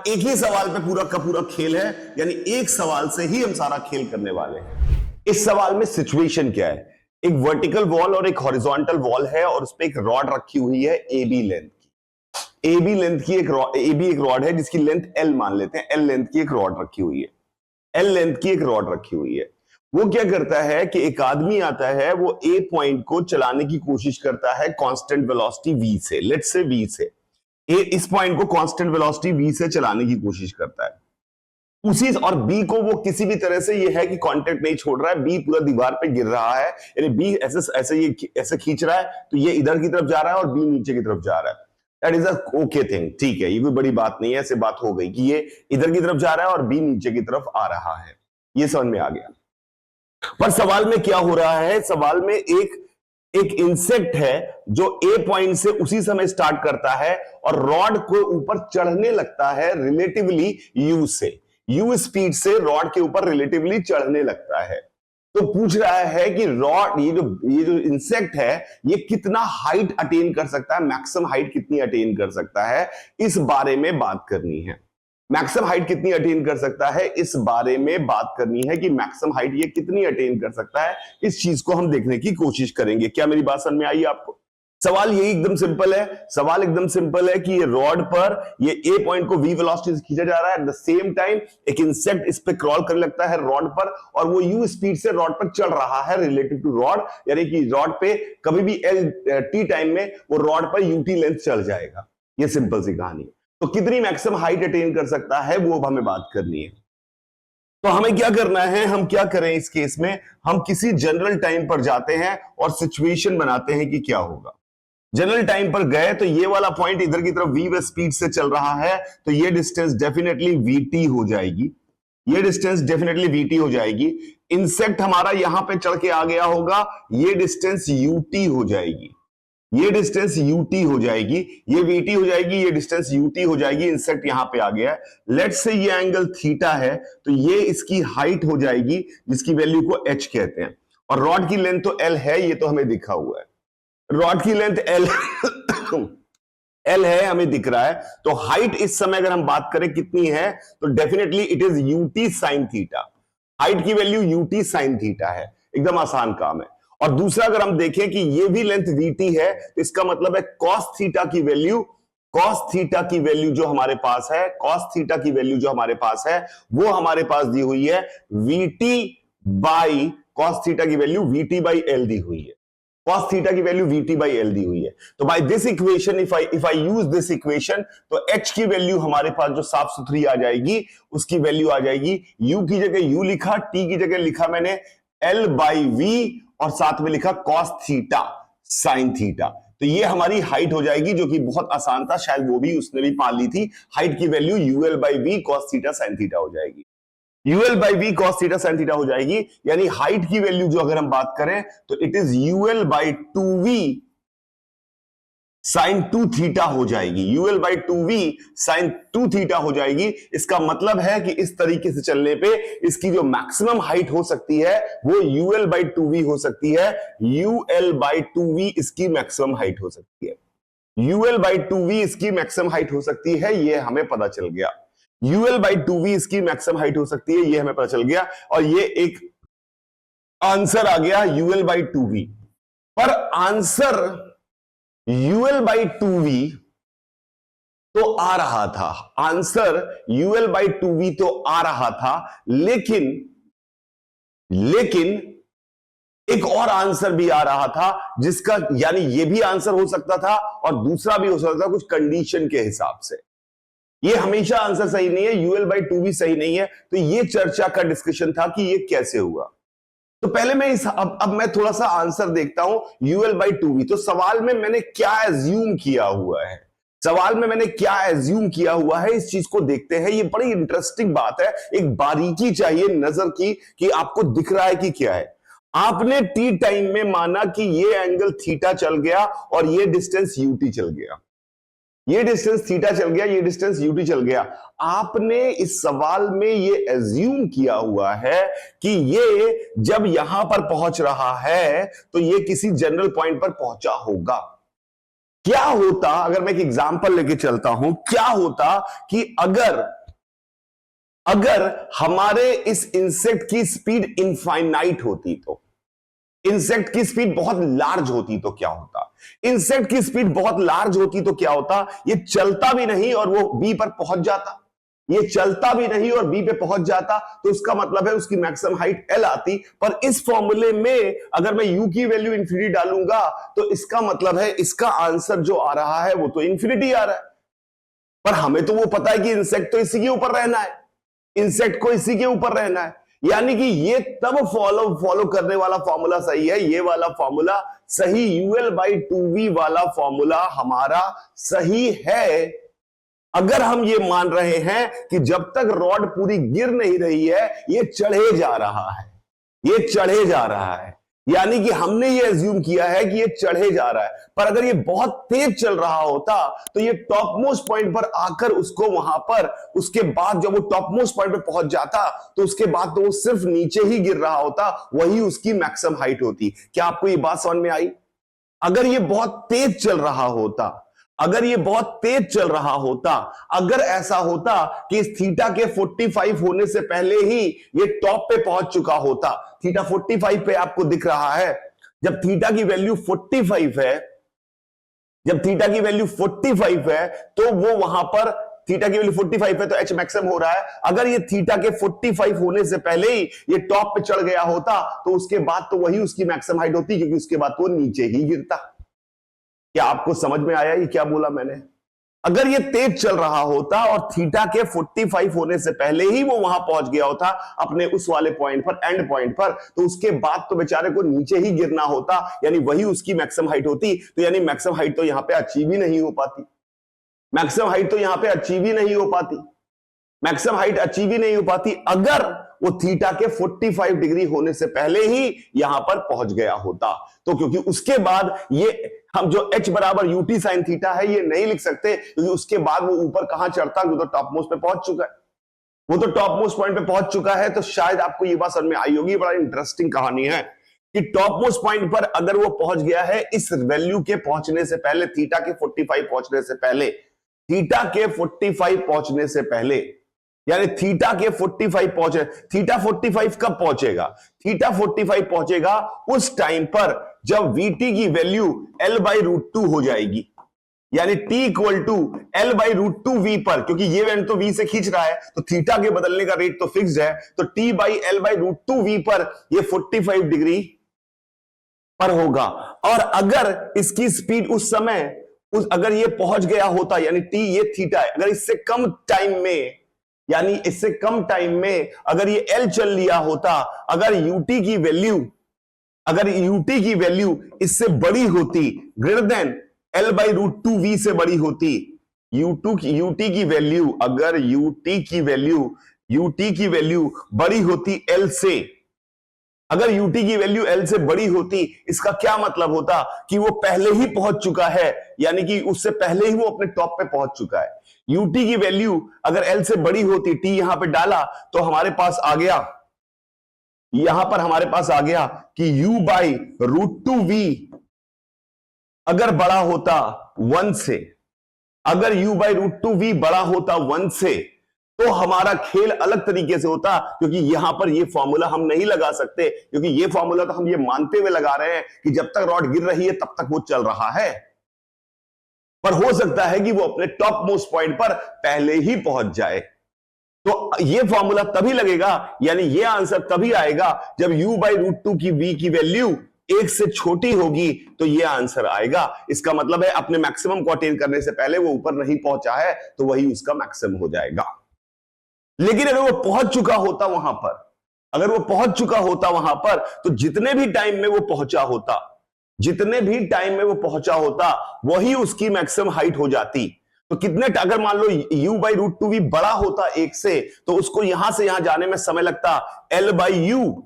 एक ही सवाल पे पूरा का पूरा खेल है, यानी एक सवाल से ही हम सारा खेल करने वाले हैं। इस सवाल में सिचुएशन क्या है? एक वर्टिकल वॉल और एक हॉरिजॉन्टल वॉल है और उस पे एक रॉड रखी हुई है AB लेंथ की। AB लेंथ की एक रॉड है जिसकी लेंथ L मान लेते हैं। L लेंथ की एक रॉड रखी हुई है। L लेंथ की एक रॉड रखी हुई है। वो क्या करता है कि एक आदमी आता है, वो A पॉइंट को चलाने की कोशिश करता है कांस्टेंट वेलोसिटी V से, लेट्स से V से। इस पॉइंट को कांस्टेंट वेलोसिटी V से चलाने की कोशिश करता है उसी, और B को वो किसी भी तरह से ये है कि कांटेक्ट नहीं छोड़ रहा है, B पूरा दीवार पे गिर रहा है, यानी B ऐसे खींच रहा है तो ये इधर की तरफ जा रहा है और B नीचे की तरफ जा रहा है। That is a okay thing, ठीक है, ये कोई बड़ी बात नहीं है। ऐसे बात हो गई कि ये इधर की तरफ जा रहा है और B नीचे की तरफ आ रहा है, ये समझ में आ गया। पर सवाल में क्या हो रहा है? सवाल में एक इंसेक्ट है जो A पॉइंट से उसी समय स्टार्ट करता है और रॉड को ऊपर चढ़ने लगता है रिलेटिवली U से, U स्पीड से रॉड के ऊपर रिलेटिवली चढ़ने लगता है। तो पूछ रहा है कि रॉड, ये जो इंसेक्ट है, ये कितना हाइट अटेन कर सकता है, मैक्सिमम हाइट कितनी अटेन कर सकता है, इस बारे में बात करनी है। मैक्सिमम हाइट कितनी अटेन कर सकता है, इस बारे में बात करनी है कि मैक्सिमम हाइट ये कितनी अटेन कर सकता है। इस चीज को हम देखने की कोशिश करेंगे। क्या मेरी बात समझ में आई आपको? सवाल यही एकदम सिंपल है। सवाल एकदम सिंपल है कि ये रॉड पर ये A पॉइंट को V वेलोसिटी से खींचा जा रहा है, एट द सेम टाइम एक इंसेक्ट इस पे क्रॉल करने लगता है रॉड पर और वो U स्पीड से रॉड पर चढ़ रहा है रिलेटिव टू रॉड, यानी कि रॉड पे कभी भी T टाइम में वो रॉड पर UT लेंथ चढ़ जाएगा। ये सिंपल सी कहानी है। तो कितनी मैक्सिमम हाइट अटेन कर सकता है वो अब हमें बात करनी है। तो हमें क्या करना है, हम क्या करें इस केस में, हम किसी जनरल टाइम पर जाते हैं और सिचुएशन बनाते हैं कि क्या होगा। जनरल टाइम पर गए तो ये वाला पॉइंट इधर की तरफ V स्पीड से चल रहा है, तो ये डिस्टेंस डेफिनेटली VT हो जाएगी। ये डिस्टेंस डेफिनेटली VT हो जाएगी। इंसेक्ट हमारा यहां पे चढ़ के आ गया होगा, ये डिस्टेंस UT हो जाएगी। ये डिस्टेंस UT हो जाएगी, ये VT हो जाएगी, ये डिस्टेंस UT हो जाएगी। इंसेक्ट यहां पे आ गया है। लेट्स से ये एंगल थीटा है, तो ये इसकी हाइट हो जाएगी जिसकी वैल्यू को H कहते हैं। और रॉड की लेंथ तो L है, ये तो हमें दिखा हुआ है। रॉड की लेंथ L है, हमें दिख रहा है। तो हाइट इस समय अगर हम बात करें कितनी है, तो definitely it is UT sine theta. Height की वैल्यू UT साइन थीटा है, एकदम आसान काम है। और दूसरा अगर हम देखें कि ये भी लेंथ VT है, तो इसका मतलब है cos थीटा की वैल्यू, cos थीटा की वैल्यू जो हमारे पास है, cos थीटा की वैल्यू जो हमारे पास है, वो हमारे पास दी हुई है VT बाई cos थीटा की वैल्यू VT बाई L दी हुई है। cos थीटा की वैल्यू VT बाई L दी हुई है। तो by this equation, if I use this equation, तो H की वैल्यू हमारे पास जो साफ सुथरी आ जाएगी, उसकी वैल्यू आ जाएगी, U की जगह U लिखा, T की जगह लिखा मैंने L बाई V और साथ में लिखा cos थीटा साइन थीटा। तो ये हमारी हाइट हो जाएगी, जो कि बहुत आसान था, शायद वो भी उसने भी पा ली थी। हाइट की value UL by V cos theta sine theta हो जाएगी। UL by V cos theta sine theta हो जाएगी, यानी हाइट की वैल्यू जो अगर हम बात करें तो it is UL by 2V sine 2 theta हो जाएगी। UL by 2V sine 2 theta हो जाएगी। इसका मतलब है कि इस तरीके से चलने पे इसकी जो मैक्सिमम हाइट हो सकती है वो UL बाई 2V हो सकती है। UL बाई 2V इसकी मैक्सिमम हाइट हो सकती है। UL बाई 2V इसकी मैक्सिमम हाइट हो सकती है, ये हमें पता चल गया। UL बाई 2V इसकी मैक्सिमम हाइट हो सकती है, ये हमें पता चल गया। और ये एक आंसर आ गया UL बाई 2V। पर आंसर UL बाई 2V तो आ रहा था, आंसर UL बाई 2V तो आ रहा था, लेकिन एक और आंसर भी आ रहा था जिसका, यानी ये भी आंसर हो सकता था और दूसरा भी हो सकता था कुछ कंडीशन के हिसाब से। ये हमेशा आंसर सही नहीं है, UL बाई 2V सही नहीं है। तो ये चर्चा का डिस्कशन था कि ये कैसे हुआ। तो पहले मैं अब मैं थोड़ा सा आंसर देखता हूं UL बाई 2V। तो सवाल में मैंने क्या एज्यूम किया हुआ है, सवाल में मैंने क्या एज्यूम किया हुआ है, इस चीज को देखते हैं। ये बड़ी इंटरेस्टिंग बात है, एक बारीकी चाहिए नजर की कि आपको दिख रहा है कि क्या है। आपने T टाइम में माना कि ये एंगल थीटा चल गया और ये डिस्टेंस UT चल गया, ये डिस्टेंस थीटा चल गया, ये डिस्टेंस UT चल गया। आपने इस सवाल में ये एज्यूम किया हुआ है कि ये जब यहां पर पहुंच रहा है तो ये किसी जनरल पॉइंट पर पहुंचा होगा। क्या होता, अगर मैं एक एग्जांपल लेके चलता हूं, क्या होता कि अगर अगर हमारे इस इंसेक्ट की स्पीड इनफाइनाइट होती तो, इंसेक्ट की स्पीड बहुत लार्ज होती तो क्या होता? इंसेक्ट की स्पीड बहुत लार्ज होती तो क्या होता? ये चलता भी नहीं और वो बी पर पहुंच जाता। ये चलता भी नहीं और बी पे पहुंच जाता, तो उसका मतलब है उसकी मैक्सिमम हाइट एल आती। पर इस फॉर्मूले में अगर मैं यू की वैल्यू इंफिनिटी डालूंगा तो इसका मतलब है इसका आंसर जो आ रहा है वो तो इंफिनिटी आ रहा है। पर हमें तो वो पता है कि इंसेक्ट तो इसी के ऊपर रहना है, इंसेक्ट को इसी के ऊपर रहना है। यानी कि ये तब फॉलो करने वाला फॉर्मूला सही है, ये वाला फॉर्मूला सही, UL/2V वाला फॉर्मूला हमारा सही है। अगर हम ये मान रहे हैं कि जब तक रॉड पूरी गिर नहीं रही है ये चढ़े जा रहा है, ये चढ़े जा रहा है, यानी कि हमने ये एज्यूम किया है कि ये चढ़े जा रहा है। पर अगर ये बहुत तेज चल रहा होता तो ये टॉप मोस्ट पॉइंट पर आकर उसको वहां पर, उसके बाद जब वो टॉप मोस्ट पॉइंट पर पहुंच जाता तो उसके बाद तो वो सिर्फ नीचे ही गिर रहा होता, वही उसकी मैक्सिमम हाइट होती। क्या आपको ये बात समझ में आई? अगर ये बहुत तेज चल रहा होता, अगर ये बहुत तेज चल रहा होता, अगर ऐसा होता कि इस थीटा के 45 होने से पहले ही ये टॉप पे पहुंच चुका होता, थीटा 45 पे आपको दिख रहा है, जब थीटा की वैल्यू 45 है, जब थीटा की वैल्यू 45 है तो वो वहां पर, थीटा की वैल्यू 45 है तो एच मैक्सिमम हो रहा है। अगर ये थीटा के 45 होने से पहले ही ये टॉप पे चढ़ गया होता तो उसके बाद तो वही उसकी मैक्सिमम हाइट होती, क्योंकि उसके बाद तो नीचे ही गिरता। क्या आपको समझ में आया ये क्या बोला मैंने? अगर ये तेज चल रहा होता और थीटा के 45 होने से पहले ही वो वहां पहुंच गया होता अपने उस वाले पॉइंट पर, एंड पॉइंट पर, तो उसके बाद तो बेचारे को नीचे ही गिरना होता, यानी वही उसकी मैक्सिमम हाइट होती। तो यानी मैक्सिमम हाइट तो यहां पे अचीव ही नहीं हो पाती, मैक्सिमम हाइट तो यहां पे अचीव ही नहीं हो पाती, मैक्सिमम हाइट अचीव ही नहीं हो पाती अगर वो थीटा के 45 डिग्री होने से पहले ही यहां पर पहुंच गया होता। तो क्योंकि उसके बाद ये हम जो h बराबर ut साइन थीटा है ये नहीं लिख सकते, क्योंकि उसके बाद वो ऊपर कहां चढ़ता, वो तो टॉप मोस्ट पे पहुंच चुका है, वो तो टॉप मोस्ट पॉइंट पे पहुंच चुका है। तो शायद आपको ये बात समझ में आई होगी। बड़ा इंटरेस्टिंग कहानी है कि टॉप मोस्ट पॉइंट पर अगर वो पहुंच गया है इस वैल्यू के पहुंचने से पहले, थीटा के 45 पहुंचने से पहले, थीटा के 45 पहुंचने से पहले, यानी थीटा के 45 पहुंचे, थीटा 45 कब पहुंचेगा? थीटा 45 पहुंचेगा उस टाइम पर जब VT की वैल्यू L/√2 हो जाएगी, यानी T इक्वल टू L/√2V पर, क्योंकि ये वेंट तो V से खींच रहा है तो थीटा के बदलने का रेट तो फिक्स्ड है, तो T/L/√2V पर ये 45 डिग्री पर होगा। और अगर इसकी स्पीड उस समय अगर ये पहुंच गया होता, यानी T ये थीटा है, अगर इससे कम टाइम में, यानी इससे कम टाइम में अगर ये L चल लिया होता, अगर UT की वैल्यू, अगर UT की वैल्यू इससे बड़ी होती, ग्रेटर देन L/√2V से बड़ी होती, UT की वैल्यू, अगर UT की वैल्यू बड़ी होती L से, अगर UT की वैल्यू L से बड़ी होती, इसका क्या मतलब होता कि वो पहले ही पहुंच चुका है, यानी कि उससे पहले ही वो अपने टॉप पे पहुंच चुका है। UT की वैल्यू अगर L से बड़ी होती, T यहां पे डाला तो हमारे पास आ गया, यहां पर हमारे पास आ गया कि U/√2V अगर बड़ा होता 1 से, अगर U/√2V बड़ा होता 1 से, तो हमारा खेल अलग तरीके से होता, क्योंकि यहां पर ये फॉर्मूला हम नहीं लगा सकते, क्योंकि ये फॉर्मूला तो हम ये मानते हुए लगा रहे हैं कि जब तक रॉड गिर रही है तब तक वो चल रहा है। पर हो सकता है कि वो अपने टॉप मोस्ट पॉइंट पर पहले ही पहुंच जाए, तो ये फॉर्मूला तभी लगेगा, यानी ये आंसर तभी आएगा जब U/√2 की V की वैल्यू 1 से छोटी होगी, तो ये आंसर आएगा। इसका मतलब है अपने मैक्सिमम को अटेन करने से पहले वो ऊपर नहीं पहुंचा है, तो वही उसका मैक्सिमम हो जाएगा। लेकिन अगर वो पहुंच चुका होता वहां पर, अगर वो पहुंच चुका होता वहां पर, तो जितने भी टाइम में वो पहुंचा होता, जितने भी टाइम में वो पहुंचा होता, वही उसकी मैक्सिमम हाइट हो जाती। तो कितने, अगर मान लो U/√2V बड़ा होता 1 से, तो उसको यहां से यहां जाने में समय लगता L/U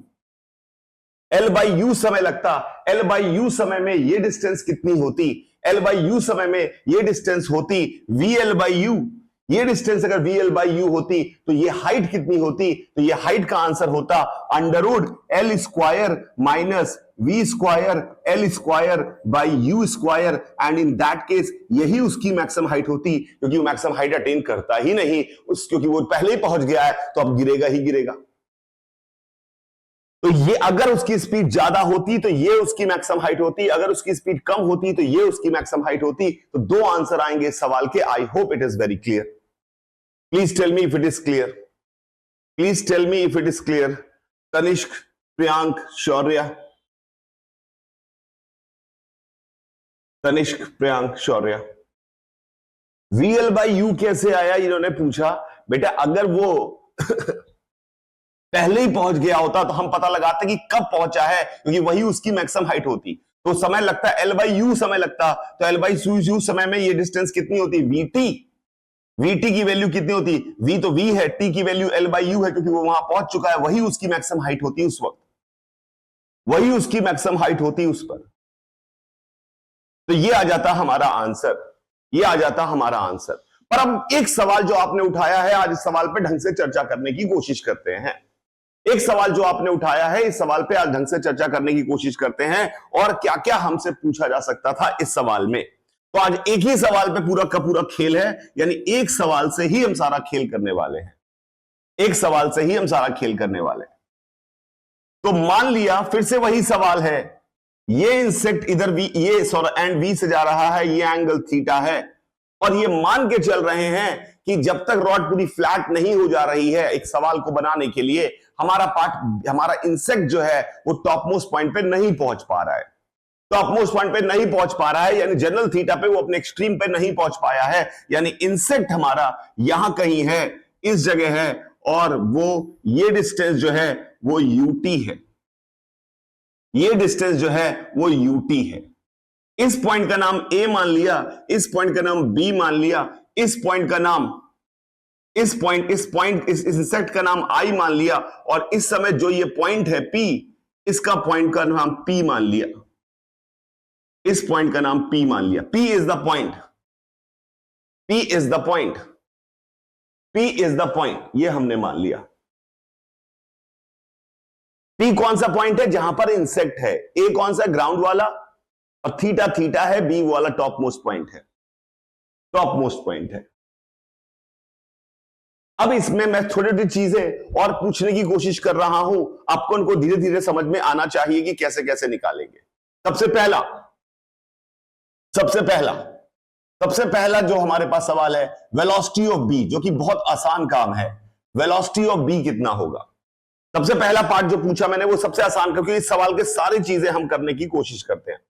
समय लगता। L/U समय में ये डिस्टेंस कितनी होती? L/U समय में ये डिस्टेंस होती VL/U, ये डिस्टेंस अगर VL बाई यू होती तो ये हाइट कितनी होती, तो ये हाइट का आंसर होता under root L square minus V square L square by U square, and in that case यही उसकी मैक्सिमम हाइट होती, क्योंकि वो मैक्सिमम हाइट अटेन करता ही नहीं क्योंकि वो पहले ही पहुंच गया है, तो अब गिरेगा ही गिरेगा। तो ये अगर उसकी स्पीड ज्यादा होती तो ये उसकी मैक्सिमम हाइट होती, अगर उसकी स्पीड कम होती तो ये उसकी मैक्सिमम हाइट होती। तो दो आंसर आएंगे इस सवाल के। I hope it is very clear. Please tell me if it is clear, please tell me if it is clear. Tanishk, Priyank, Shaurya, Tanishk, Priyank, Shaurya. VL by U कैसे आया, इन्होंने पूछा। बेटा अगर वो पहले ही पहुंच गया होता तो हम पता लगाते कि कब पहुंचा है, क्योंकि वही उसकी मैक्सिमम हाइट होती। तो समय लगता है L बाई यू समय लगता, तो L बाई यू समय में ये डिस्टेंस कितनी होती, VT। VT की वैल्यू कितनी होती, V तो V है, T की वैल्यू L बाई यू है, क्योंकि वो वहां पहुंच चुका है, वही उसकी मैक्सिमम हाइट होती उस वक्त, वही उसकी मैक्सिमम हाइट होती उस पर। तो ये आ जाता हमारा आंसर, ये आ जाता हमारा आंसर। पर अब एक सवाल जो आपने उठाया है, आज इस सवाल पे ढंग से चर्चा करने की कोशिश करते हैं। एक सवाल जो आपने उठाया है, इस सवाल पे आज ढंग से चर्चा करने की कोशिश करते हैं, और क्या क्या हमसे पूछा जा सकता था इस सवाल में। तो आज एक ही सवाल पे पूरा का पूरा खेल है, यानी एक सवाल से ही हम सारा खेल करने वाले हैं, एक सवाल से ही हम सारा खेल करने वाले हैं। तो मान लिया फिर से वही सवाल है, ये इंसेक्ट इधर वी, ये एंड वी से जा रहा है, ये एंगल थीटा है, और ये मान के चल रहे हैं कि जब तक रॉड पूरी फ्लैट नहीं हो जा रही है, एक सवाल को बनाने के लिए हमारा इंसेक्ट जो है वो टॉप मोस्ट पॉइंट पे नहीं पहुंच पा रहा है, टॉप मोस्ट पॉइंट पे नहीं पहुंच पा रहा है, यानी जनरल थीटा पे वो अपने एक्सट्रीम पे नहीं पहुंच पाया है, यानी इंसेक्ट हमारा यहां कहीं है, इस जगह है, और वो ये डिस्टेंस जो है वो UT है, ये डिस्टेंस जो है वो UT है। इस पॉइंट का नाम A मान लिया, इस पॉइंट का नाम B मान लिया, इस पॉइंट का नाम इस इंसेक्ट का नाम I मान लिया, और इस समय जो ये पॉइंट है P, इसका पॉइंट का नाम P मान लिया, इस पॉइंट का नाम P मान लिया। P is the point, P is the point, P is the point, ये हमने मान लिया। P कौन सा पॉइंट है, जहां पर इंसेक्ट है। A कौन सा, ग्राउंड वाला, और थीटा थीटा है, B वाला टॉप मोस्ट पॉइंट है, टॉप मोस्ट पॉइंट है। अब इसमें मैं छोटी छोटी चीजें और पूछने की कोशिश कर रहा हूं, आपको उनको धीरे धीरे समझ में आना चाहिए कि कैसे कैसे निकालेंगे। सबसे पहला जो हमारे पास सवाल है, वेलोसिटी ऑफ B, जो कि बहुत आसान काम है। वेलोसिटी ऑफ B कितना होगा, सबसे पहला पार्ट जो पूछा मैंने वो सबसे आसान, क्योंकि इस सवाल के सारी चीजें हम करने की कोशिश करते हैं।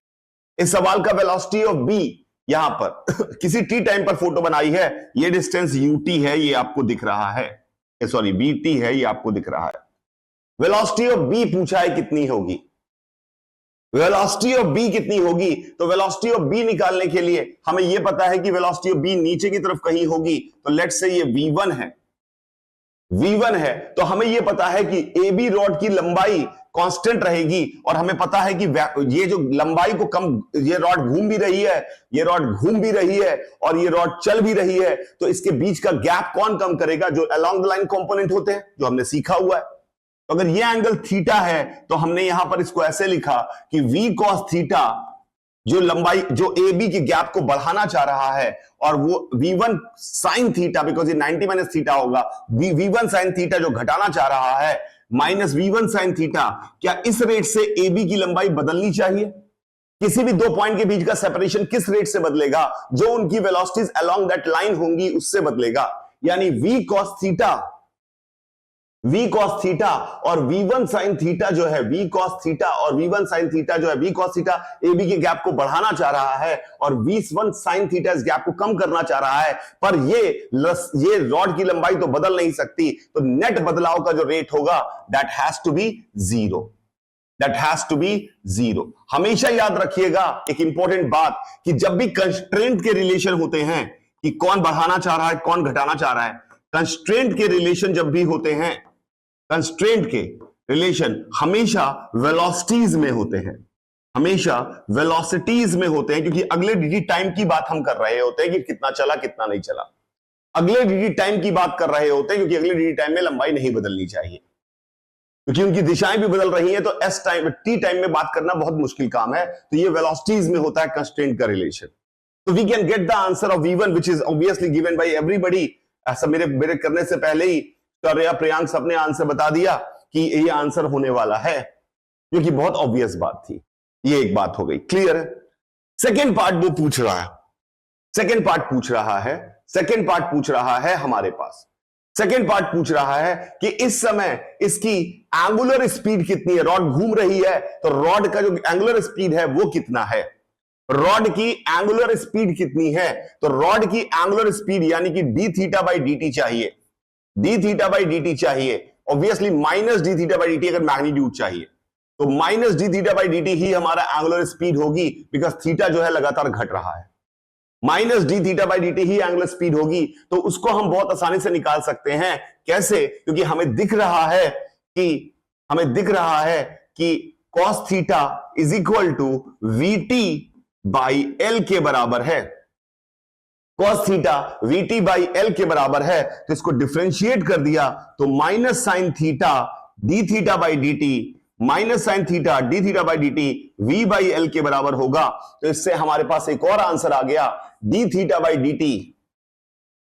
इस सवाल का वेलोसिटी ऑफ B यहां पर किसी टी टाइम पर फोटो बनाई है, ये डिस्टेंस UT है, ये आपको दिख रहा है, सॉरी BT है, ये आपको दिख रहा है। वेलोसिटी ऑफ B पूछा है कितनी होगी, वेलोसिटी ऑफ B कितनी होगी, तो वेलोसिटी ऑफ B निकालने के लिए हमें यह पता है कि वेलोसिटी ऑफ B नीचे की तरफ कहीं होगी, तो लेट्स से ये V1 है, V1 है, तो हमें यह पता है कि AB रॉड की लंबाई कांस्टेंट रहेगी, और हमें पता है कि ये जो लंबाई को कम, ये रॉड घूम भी रही है, ये रॉड घूम भी रही है, और ये रॉड चल भी रही है, तो इसके बीच का गैप कौन कम करेगा, जो अलोंग द लाइन कंपोनेंट होते हैं, जो हमने सीखा हुआ है। तो अगर ये एंगल थीटा है, तो हमने यहां पर इसको ऐसे लिखा कि V cos थीटा, जो लंबाई, जो AB के गैप को बढ़ाना चाह रहा है, और वो V1 sin थीटा, बिकॉज ये 90 माइनस थीटा होगा, V1 sin थीटा जो घटाना चाह रहा है, माइनस V1 sin थीटा, क्या इस रेट से AB की लंबाई बदलनी चाहिए? किसी भी दो पॉइंट के बीच का सेपरेशन किस रेट से बदलेगा, जो उनकी वेलोसिटीज अलोंग दैट लाइन होंगी उससे बदलेगा, यानी V cos थीटा और V1 sin थीटा जो है, V cos थीटा और V1 sin थीटा जो है, V cos थीटा AB के गैप को बढ़ाना चाह रहा है, और V1 sin थीटा इस गैप को कम करना चाह रहा है, पर ये रॉड की लंबाई तो बदल नहीं सकती, तो नेट बदलाव का जो रेट होगा that has to be zero, that has to be zero. हमेशा याद रखिएगा एक इंपॉर्टेंट बात, कि जब भी कंस्ट्रेंट के रिलेशन होते हैं कि कौन बढ़ाना चाह रहा है कौन घटाना चाह रहा है, कंस्ट्रेंट के रिलेशन जब भी होते हैं, कंस्ट्रेंट के रिलेशन हमेशा वेलोसिटीज में होते हैं, हमेशा वेलोसिटीज में होते हैं, क्योंकि अगले dt टाइम की बात हम कर रहे होते हैं कि कितना चला कितना नहीं चला। अगले डी टाइम की बात कर रहे होते हैं, क्योंकि अगले डी टाइम में लंबाई नहीं बदलनी चाहिए, क्योंकि उनकी दिशाएं भी बदल रही हैं, तो एस टाइम टी टाइम में बात करना बहुत मुश्किल काम है। तो ये वेलोसिटीज में होता है कंस्ट्रेंट का रिलेशन। तो we can get the answer of V1 which is obviously given by everybody. ऐसा मेरे करने से पहले ही प्रियांक सबने आंसर बता दिया कि ये आंसर होने वाला है, जो कि बहुत ऑब्वियस बात थी। ये एक बात हो गई, क्लियर है। सेकेंड पार्ट वो पूछ रहा है, सेकेंड पार्ट पूछ रहा है हमारे पास, सेकेंड पार्ट पूछ रहा है कि इस समय इसकी एंगुलर स्पीड कितनी है। रॉड घूम रही है, तो रॉड का जो एंगुलर स्पीड है वो कितना है, रॉड की एंगुलर स्पीड कितनी है। तो रॉड की एंगुलर स्पीड यानी कि d theta by D t चाहिए, d theta by D t चाहिए। Obviously minus d theta by D t अगर मैग्नीट्यूड चाहिए तो minus d theta by D t ही हमारा एंगुलर स्पीड होगी, बिकॉज थीटा जो है लगातार घट रहा है। Minus d theta by D t ही एंगुलर स्पीड होगी। तो उसको हम बहुत आसानी से निकाल सकते हैं। कैसे? क्योंकि हमें दिख रहा है कि cos theta is equal to V T by L के बराबर है। Cos theta V T by L के बराबर है, तो इसको डिफरेंशिएट कर दिया तो minus sine theta D theta by D T, minus sine theta D theta by D T V by L के बराबर होगा। तो इससे हमारे पास एक और आंसर आ गया, d theta by D t,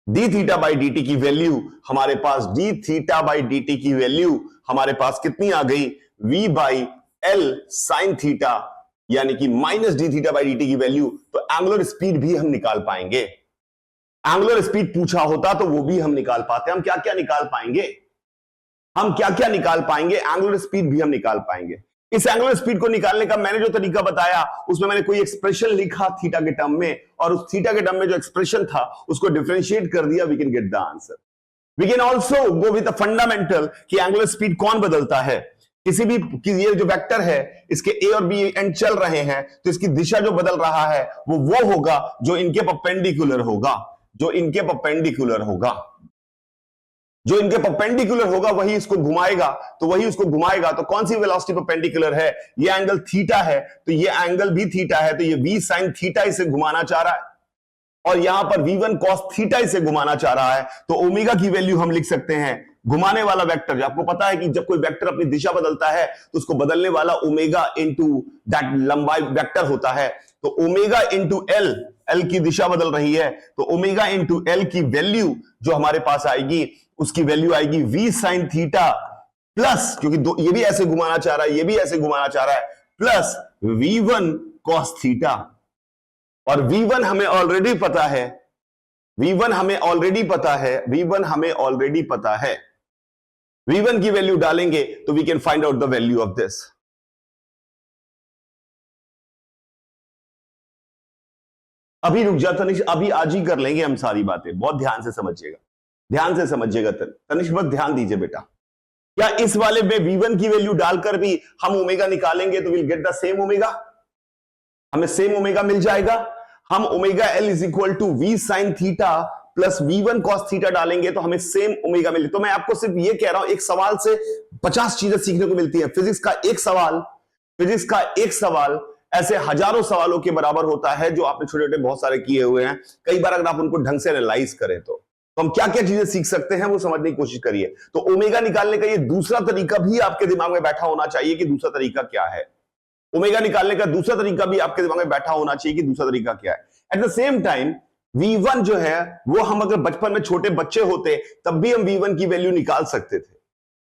d theta by D T की वैल्यू हमारे पास, d theta by D T की वैल्यू हमारे पास कितनी आ गई, v by L sine theta, यानी कि minus d theta by D T की वैल्यू। तो एंगुलर स्पीड भी हम निकाल पाएंगे। एंगुलर स्पीड पूछा होता तो वो भी हम निकाल पाते। हम क्या क्या निकाल पाएंगे, एंगुलर स्पीड भी हम निकाल पाएंगे। इस एंगुलर स्पीड को निकालने का मैंने जो तरीका बताया उसमें मैंने कोई एक्सप्रेशन लिखा थीटा के टर्म में, और उस थीटा के टर्म में जो एक्सप्रेशन था उसको डिफरेंशिएट कर दिया। We can get the answer. We can also go with the fundamental कि एंगुलर स्पीड कौन बदलता है। किसी भी ये जो वेक्टर है इसके ए और बी एंड चल रहे हैं, तो इसकी दिशा जो बदल रहा है वो होगा जो इनके परपेंडिकुलर होगा, जो इनके परपेंडिकुलर होगा वही इसको घुमाएगा, तो वही उसको घुमाएगा। तो कौन सी वेलोसिटी परपेंडिकुलर है, ये एंगल थीटा है, तो ये एंगल भी थीटा है, तो ये v sin थीटा इसे घुमाना चाह रहा है, और यहां पर v1 cos थीटा इसे घुमाना चाह रहा है। तो ओमेगा की वैल्यू हम लिख सकते हैं, घुमाने वाला वेक्टर, आपको पता है कि जब कोई वेक्टर अपनी दिशा बदलता है तो उसको बदलने वाला ओमेगा इनटू दैट लंबाई वेक्टर होता है। तो ओमेगा इनटू एल, एल की दिशा बदल रही है, तो ओमेगा इनटू एल की वैल्यू जो हमारे पास आएगी उसकी वैल्यू आएगी v sin थीटा प्लस, क्योंकि ये भी ऐसे घुमाना चाह रहा है, ये भी ऐसे घुमाना चाह रहा है, प्लस v1 cos थीटा। और v1 हमें ऑलरेडी पता है, v1 हमें ऑलरेडी पता है, v1 की वैल्यू डालेंगे तो we can find out the value of this. अभी रुक जा तनिष, अभी आज ही कर लेंगे हम सारी बातें, बहुत ध्यान से समझिएगा तनिष, बस ध्यान दीजिए बेटा। क्या इस वाले में v1 की वैल्यू डालकर भी हम ओमेगा निकालेंगे तो will get the same omega, हमें सेम ओमेगा मिल जाएगा। हम omega L is equal to V sine theta plus v1 cos theta डालेंगे तो हमें सेम ओमेगा मिले। तो मैं आपको सिर्फ ये कह रहा हूं, एक सवाल से 50 चीजें सीखने को मिलती है। फिजिक्स का एक सवाल ऐसे हजारों सवालों के बराबर होता है जो आपने छोटे छोटे बहुत सारे किए हुए हैं। कई बार अगर आप उनको ढंग से एनालाइज करें तो हम क्या क्या चीजें सीख सकते हैं वो समझने की कोशिश करिए। तो ओमेगा निकालने का ये दूसरा तरीका भी आपके दिमाग में बैठा होना चाहिए कि दूसरा तरीका क्या है। ओमेगा निकालने का दूसरा तरीका भी आपके दिमाग में बैठा होना चाहिए कि दूसरा तरीका क्या है। At the same time v1 जो है वो हम अगर बचपन में छोटे बच्चे होते तब भी हम v1 की वैल्यू निकाल सकते थे।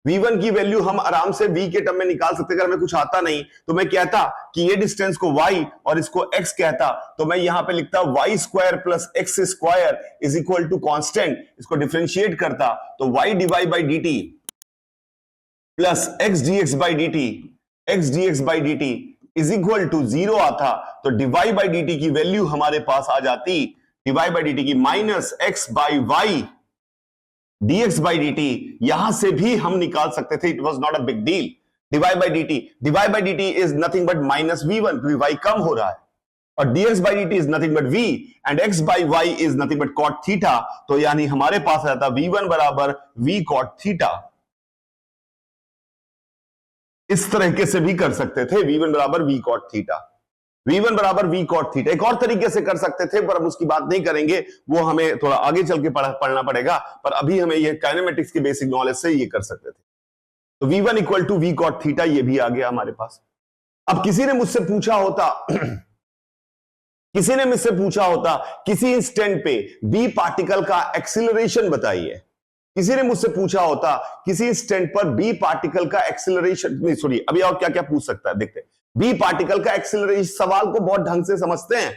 v1 की वैल्यू हम आराम से v के टर्म में निकाल सकते। अगर हमें कुछ आता नहीं तो मैं कहता कि ये डिस्टेंस को y और इसको x कहता, तो मैं यहां पे लिखता y square plus x square is equal to constant, इसको डिफरेंशिएट करता तो y divide by D T plus x dx by D T is equal to 0 आता। तो डिवाइड बाई डी टी की वैल्यू हमारे पास आ जाती, डिवाइड बाई डी टी की minus x by Y dx by D T. यहां से भी हम निकाल सकते थे, it was not a big deal. Divide by D T is nothing but minus v1, क्योंकि y कम हो रहा है, और dx by D T is nothing but v and x by y is nothing but cot theta. तो यानी हमारे पास आता v1 बराबर v cot थीटा। इस तरीके से भी कर सकते थे, v1 बराबर v cot थीटा। v1 बराबर v cot थीटा। एक और तरीके से कर सकते थे पर हम उसकी बात नहीं करेंगे, वो हमें थोड़ा आगे चल के पढ़ना पड़ेगा, पर अभी हमें ये काइनेमेटिक्स की बेसिक नॉलेज से ये कर सकते थे। तो v1 equal to v cot theta, ये भी आ गया हमारे पास। अब किसी ने मुझसे पूछा होता किसी इंस्टेंट पे b पार्टिकल का एक्सीलरेशन बताइए। किसी ने मुझसे पूछा होता किसी इंस्टेंट पर b पार्टिकल का एक्सीलरेशन, नहीं सॉरी, अभी और क्या क्या पूछ सकता है देखते हैं। b पार्टिकल का एक्सीलरेशन, सवाल को बहुत ढंग से समझते हैं,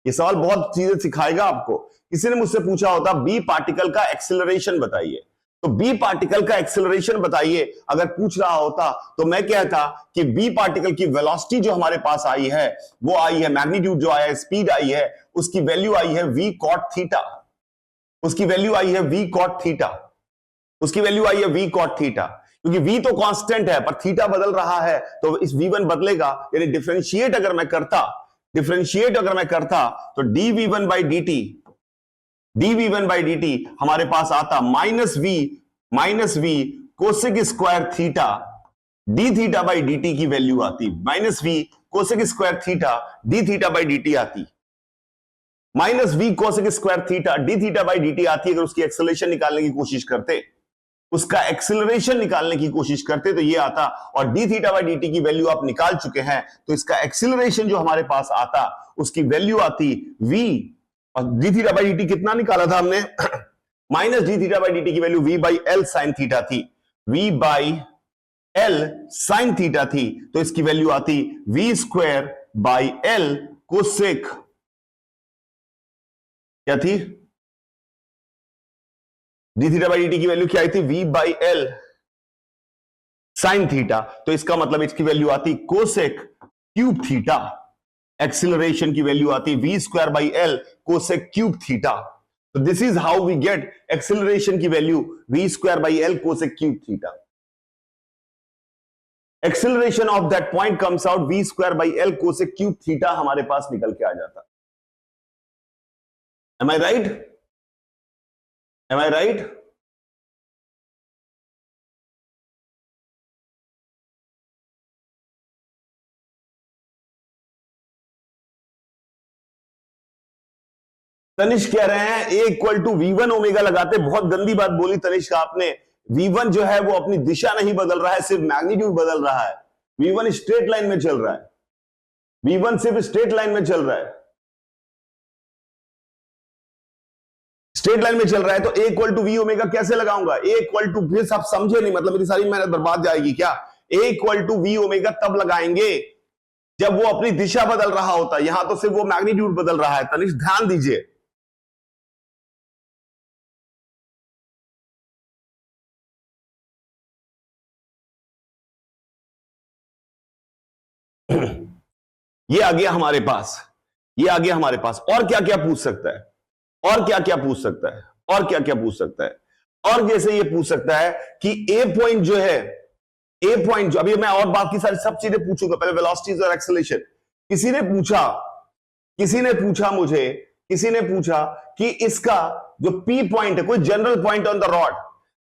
ये सवाल बहुत चीजें सिखाएगा आपको। किसी ने मुझसे पूछा होता b पार्टिकल का एक्सीलरेशन बताइए, तो b पार्टिकल का एक्सीलरेशन बताइए अगर पूछ रहा होता तो मैं कहता कि b पार्टिकल की वेलोसिटी जो हमारे पास आई है वो आई है, मैग्नीट्यूड जो आया है, स्पीड आई है, उसकी वैल्यू आई है v cot थीटा। उसकी वैल्यू आई है v cot थीटा। उसकी वैल्यू आई है v cot थीटा, क्योंकि v तो कांस्टेंट है पर थीटा बदल रहा है तो इस v1 बदलेगा, यानी डिफरेंशिएट अगर मैं करता तो dv1 by dt हमारे पास आता minus v cosec square theta D theta by dt की वैल्यू आती, minus v cosec square theta D theta by dt आती, minus v cosec square theta D theta by dt आती। अगर उसकी acceleration निकालने की कोशिश करते, तो ये आता, और डी थीटा बाई dt की वैल्यू आप निकाल चुके हैं, तो इसका एक्सेलरेशन जो हमारे पास आता उसकी वैल्यू आती v, और डी थीटा बाई dt कितना निकाला था हमने minus d theta by dt की value v by L sine theta थी, v by L sine theta थी, तो इसकी वैल्यू आती v square by l cosec, क्या थी, डी थीटा बाई dt की वैल्यू क्या आई थी, v by L sine theta, तो इसका मतलब इसकी वैल्यू आती कोसेक क्यूब थीटा। एक्सीलरेशन की वैल्यू आती v square by l cosec cube theta. तो this is how we get acceleration की value v square by l cosec cube theta. Acceleration of that point comes out v square by l cosec cube theta हमारे पास निकल के आ जाता। Am I right? Am I right? Tanishq कह रहे हैं a equal to v1 omega लगाते, बहुत गंदी बात बोली तनिष्क आपने। v1 जो है वो अपनी दिशा नहीं बदल रहा है, सिर्फ मैग्नीट्यूड बदल रहा है। v1 स्ट्रेट लाइन में चल रहा है, v1 सिर्फ स्ट्रेट लाइन में चल रहा है, स्ट्रेट लाइन में चल रहा है। तो a equal to v omega कैसे लगाऊंगा, a इक्वल टू, फिर आप समझे नहीं, मतलब मेरी सारी मेहनत बर्बाद जाएगी क्या। a equal to v omega तब लगाएंगे जब वो अपनी दिशा बदल रहा होता, यहां तो सिर्फ वो मैग्नीट्यूड बदल रहा है। तनिष्क ध्यान दीजिए, ये आ गया हमारे पास, ये आ गया हमारे पास। और क्या क्या पूछ सकता है, और क्या क्या पूछ सकता है, और क्या क्या पूछ सकता है, और जैसे ये पूछ सकता है कि ए पॉइंट जो है, ए पॉइंट जो, अभी मैं और बाकी सारी सब चीजें पूछूंगा, पहले वेलोसिटीज और एक्सेलरेशन। किसी ने पूछा कि इसका जो पी पॉइंट है, कोई general point on the rod,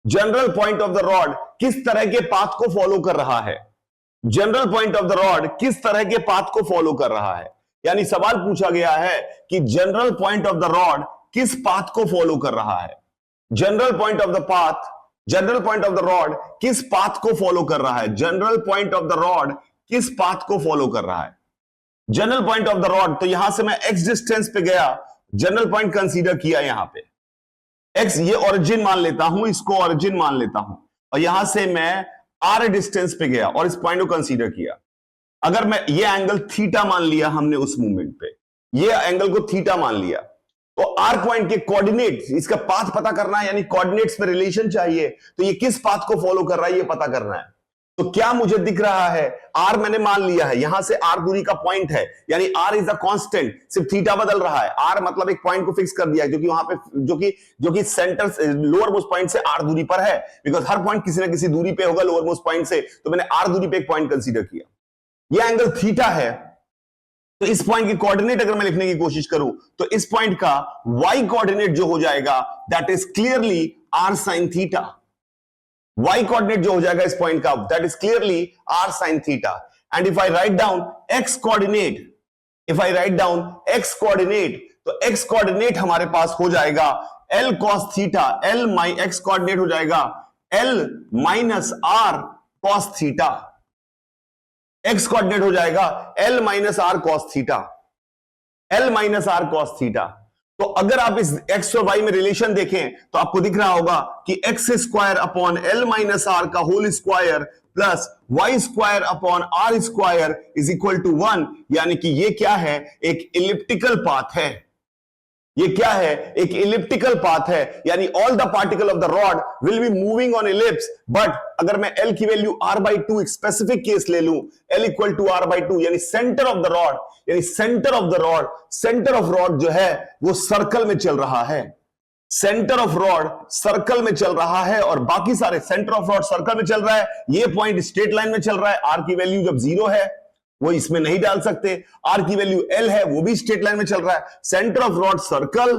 general point of the rod किस तरह के पाथ को फॉलो कर रहा है, general point of the rod किस तरह के पाथ को फॉलो कर रहा है। यानी सवाल पूछा गया है कि general point of the rod किस पाथ को फॉलो कर रहा है, general point of the path, general point of the rod किस पाथ को फॉलो कर रहा है, general point of the rod किस पाथ को फॉलो कर रहा है, general point of the rod. तो यहां से मैं x डिस्टेंस पे गया, जनरल पॉइंट कंसीडर किया, यहां पे x ये ओरिजिन मान लेता हूं, इसको ओरिजिन मान लेता हूं, और यहां से मैं r डिस्टेंस पे गया और इस पॉइंट को कंसीडर किया। अगर मैं ये एंगल थीटा मान लिया हमने उस मूवमेंट पे, ये एंगल को थीटा मान लिया, तो आर पॉइंट के कोऑर्डिनेट, इसका पाथ पता करना है, यानी कोऑर्डिनेट्स में रिलेशन चाहिए, तो ये किस पाथ को फॉलो कर रहा है ये पता करना है। तो क्या मुझे दिख रहा है, आर मैंने मान लिया है, यहां से आर दूरी का पॉइंट है, यानी आर इज अ कांस्टेंट, सिर्फ थीटा बदल रहा है। आर मतलब एक पॉइंट को फिक्स कर दिया, जो कि वहां पे जो कि सेंटर लोअर मोस्ट पॉइंट से आर दूरी पर है, बिकॉज हर पॉइंट किसी ना किसी दूरी पे होगा लोअर मोस्ट पॉइंट से, तो मैंने आर दूरी पे एक पॉइंट कंसीडर किया। यह एंगल थीटा है, तो इस पॉइंट की कोऑर्डिनेट अगर मैं लिखने की कोशिश करूं तो इस पॉइंट का y कोऑर्डिनेट जो हो जाएगा that is clearly r sin theta. y coordinate जो हो जाएगा इस पॉइंट का that is clearly r sin theta. And if I write down x coordinate, if I write down X coordinate, तो एक्स कोऑर्डिनेट हमारे पास हो जाएगा एल कॉस थीटा, एल माई एक्स कोऑर्डिनेट हो जाएगा L minus R cos theta, X coordinate हो जाएगा L minus R cos theta, L minus R cos theta. तो अगर आप इस एक्स और वाई में रिलेशन देखें तो आपको दिख रहा होगा कि x square upon l minus r का whole square plus y square upon r square is equal to 1, यानी कि ये क्या है, एक इलिप्टिकल पाथ है। ये क्या है, एक इलिप्टिकल पाथ है, यानी all the particle of the rod will be moving on ellipse. But अगर मैं एल की वैल्यू r बाई 2 एक स्पेसिफिक केस ले लूं, L equal to r by 2, यानी सेंटर ऑफ द रॉड, यानी centre of the rod, centre of rod जो है वो सर्कल में चल रहा है, सेंटर ऑफ रॉड सर्कल में चल रहा है, और बाकी सारे सेंटर ऑफ रॉड सर्कल में चल रहा है, ये पॉइंट स्ट्रेट लाइन में चल रहा है। r की वैल्यू जब 0 है वो इसमें नहीं डाल सकते, आर की वैल्यू एल है वो भी स्ट्रेट लाइन में चल रहा है, centre of rod circle,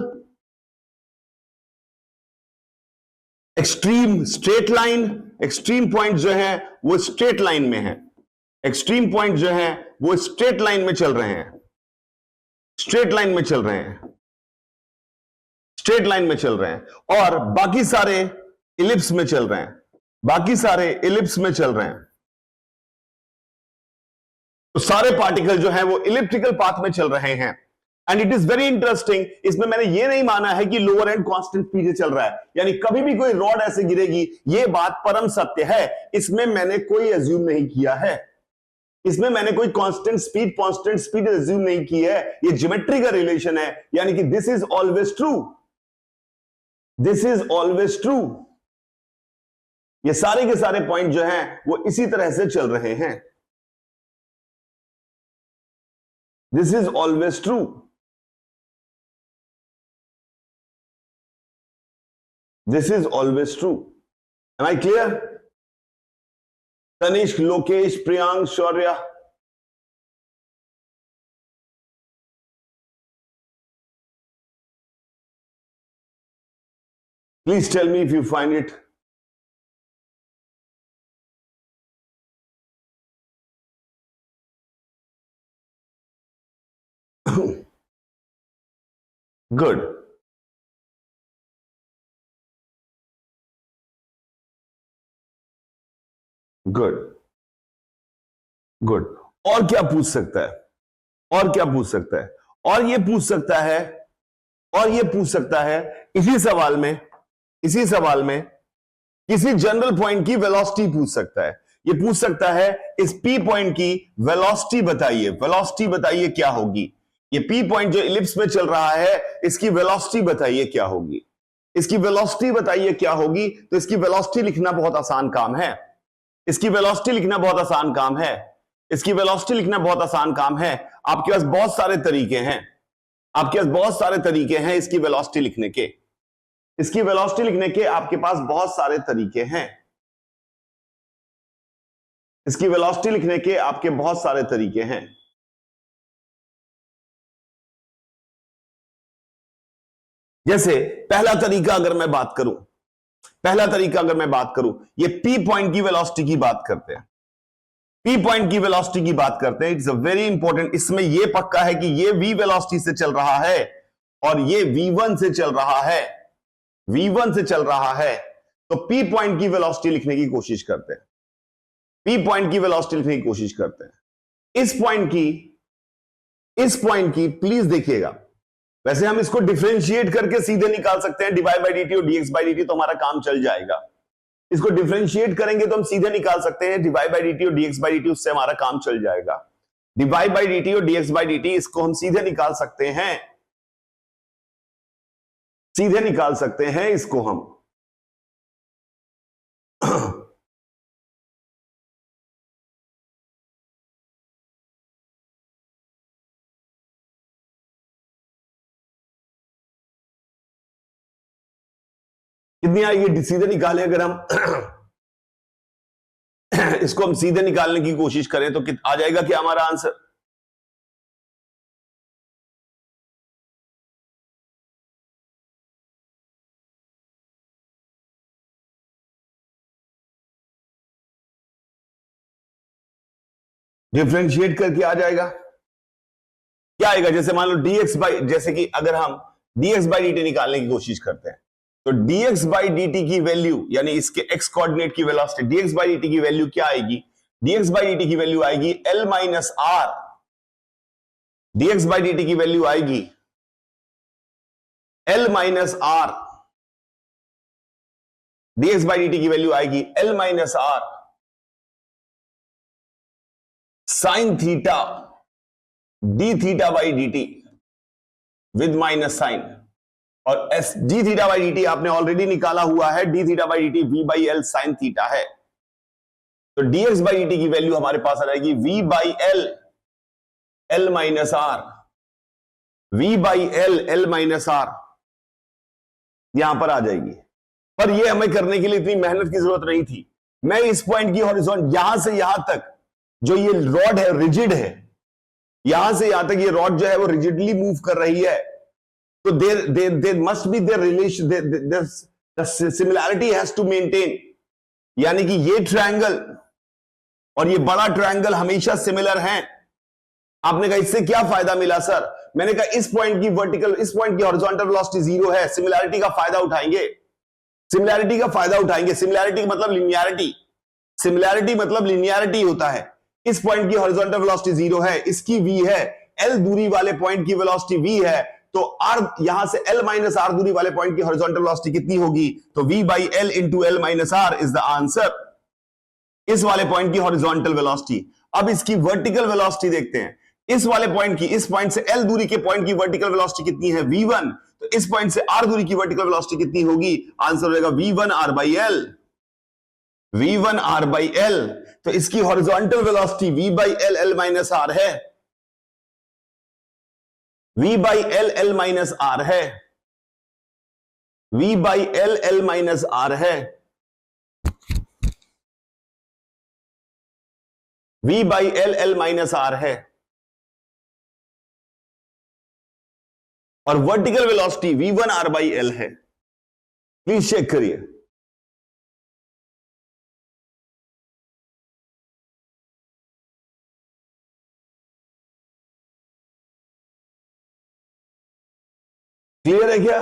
extreme straight line, extreme point जो है वो स्ट्रेट लाइन में है, एक्सट्रीम पॉइंट जो है वो स्ट्रेट लाइन में चल रहे हैं, स्ट्रेट लाइन में चल रहे हैं, स्ट्रेट लाइन में चल रहे हैं, और बाकी सारे इलिप्स में चल रहे हैं, बाकी सारे इलिप्स में चल रहे हैं। तो सारे पार्टिकल जो है वो इलिप्टिकल पाथ में चल रहे हैं। And it is very interesting, इसमें मैंने ये नहीं माना है कि लोअर एंड कांस्टेंट स्पीड से चल रहा है, यानी कभी भी कोई रॉड ऐसे गिरेगी, ये बात परम सत्य है, इसमें मैंने कोई एज्यूम नहीं किया है, इसमें मैंने कोई कांस्टेंट स्पीड एज्यूम नहीं की है, ये ज्योमेट्री का रिलेशन है, यानी कि this is always true, this is always true. ये सारे के सारे पॉइंट जो हैं वो इसी तरह से चल रहे हैं, this is always true, this is always true, am I clear? Tanishk, Lokesh, Priyank, Shaurya, please tell me if you find it good, good good. और क्या पूछ सकता है, और क्या पूछ सकता है, और ये पूछ सकता है, और ये पूछ सकता है इसी सवाल में, इसी सवाल में किसी जनरल पॉइंट की वेलोसिटी पूछ सकता है। ये पूछ सकता है इस पी पॉइंट की वेलोसिटी बताइए, वेलोसिटी बताइए क्या होगी। ये पी पॉइंट जो इलिप्स में चल रहा है इसकी वेलोसिटी बताइए क्या होगी, इसकी वेलोसिटी बताइए क्या होगी। तो इसकी वेलोसिटी लिखना बहुत आसान काम है, इसकी वेलोसिटी लिखना बहुत आसान काम है, इसकी वेलोसिटी लिखना बहुत आसान काम है। आपके पास बहुत सारे तरीके हैं, आपके पास बहुत सारे तरीके हैं इसकी वेलोसिटी लिखने के, इसकी वेलोसिटी लिखने के आपके पास बहुत सारे तरीके हैं, इसकी वेलोसिटी लिखने के आपके बहुत सारे तरीके हैं। जैसे पहला तरीका अगर मैं बात करूं, पहला तरीका अगर मैं बात करूं, ये पी पॉइंट की वेलोसिटी की बात करते हैं, पी पॉइंट की वेलोसिटी की बात करते हैं। इट्स अ वेरी इंपॉर्टेंट, इसमें यह पक्का है कि ये v वेलोसिटी से चल रहा है और ये v1 से चल रहा है, v1 से चल रहा है। तो पी पॉइंट की वेलोसिटी लिखने की कोशिश करते हैं, पी पॉइंट की वेलोसिटी लिखने की कोशिश करते हैं। इस पॉइंट की प्लीज देखिएगा, वैसे हम इसको डिफरेंशिएट करके सीधे निकाल सकते हैं, dy बाई dt और dx बाई dt, तो हमारा काम चल जाएगा। इसको डिफरेंशिएट करेंगे तो हम सीधे निकाल सकते हैं dy बाई dt और dx बाई dt, उससे हमारा काम चल जाएगा। dy बाई dt और dx बाई dt इसको हम सीधे निकाल सकते हैं, सीधे निकाल सकते हैं इसको हम। कितनी आएगी सीधे निकालें अगर हम इसको हम सीधे निकालने की कोशिश करें तो आ जाएगा क्या हमारा आंसर? डिफरेंशिएट करके आ जाएगा क्या आएगा, जैसे मान लो dx बाई, जैसे कि अगर हम dx बाई dt निकालने की कोशिश करते हैं तो dx बाई dt की वैल्यू यानी इसके x कोऑर्डिनेट की वेलोसिटी dx बाई dt की वैल्यू क्या आएगी, dx बाई dt की वैल्यू आएगी L minus R, dx by dt की वैल्यू आएगी L minus R, dx by dt की वैल्यू आएगी L minus R sine theta D theta by D t with minus sine, और एस d theta by D t आपने already निकाला हुआ है, D theta by D T V by L sine theta है, तो डीएक्स बाई डी टी की value हमारे पास आ जाएगी V by L L minus R, V by L L minus R यहां पर आ जाएगी। पर यह हमें करने के लिए इतनी मेहनत की जरूरत नहीं थी। मैं इस पॉइंट की हॉरिजॉन्टल यहां से यहां तक जो ये रॉड है रिजिड है, यहां से यहां तक ये रॉड जो है वो रिजिडली मूव कर रही है, तो there must be their relation, the similarity has to maintain, यानी कि ये ट्रायंगल और ये बड़ा ट्रायंगल हमेशा सिमिलर हैं। आपने कहा इससे क्या फायदा मिला सर, मैंने कहा इस पॉइंट की वर्टिकल, इस पॉइंट की हॉरिजॉन्टल वेलोसिटी जीरो है, सिमिलैरिटी का फायदा उठाएंगे, सिमिलैरिटी का फायदा उठाएंगे। सिमिलैरिटी मतलब लिनियरिटी, सिमिलैरिटी मतलब लिनियरिटी होता है। इस पॉइंट की हॉरिजॉन्टल वेलोसिटी जीरो है, इसकी v है, l दूरी वाले पॉइंट की वेलोसिटी v है, तो r यहां से l माइनस r दूरी वाले पॉइंट की हॉरिजॉन्टल वेलोसिटी कितनी होगी, तो v by l into l minus r is the answer, इस वाले पॉइंट की हॉरिजॉन्टल वेलोसिटी। अब इसकी वर्टिकल वेलोसिटी देखते हैं, इस वाले पॉइंट की, इस पॉइंट से l दूरी के पॉइंट की वर्टिकल वेलोसिटी कितनी है v1, तो इस पॉइंट से r दूरी की वर्टिकल वेलोसिटी कितनी होगी, आंसर हो जाएगा v1 r by l, v1 r by l, तो इसकी horizontal velocity v by l l minus r है, v by l l minus r है, v by l l minus r है, v by l l minus r है, और vertical velocity v1 r by l है। Please check करिए, clear है क्या?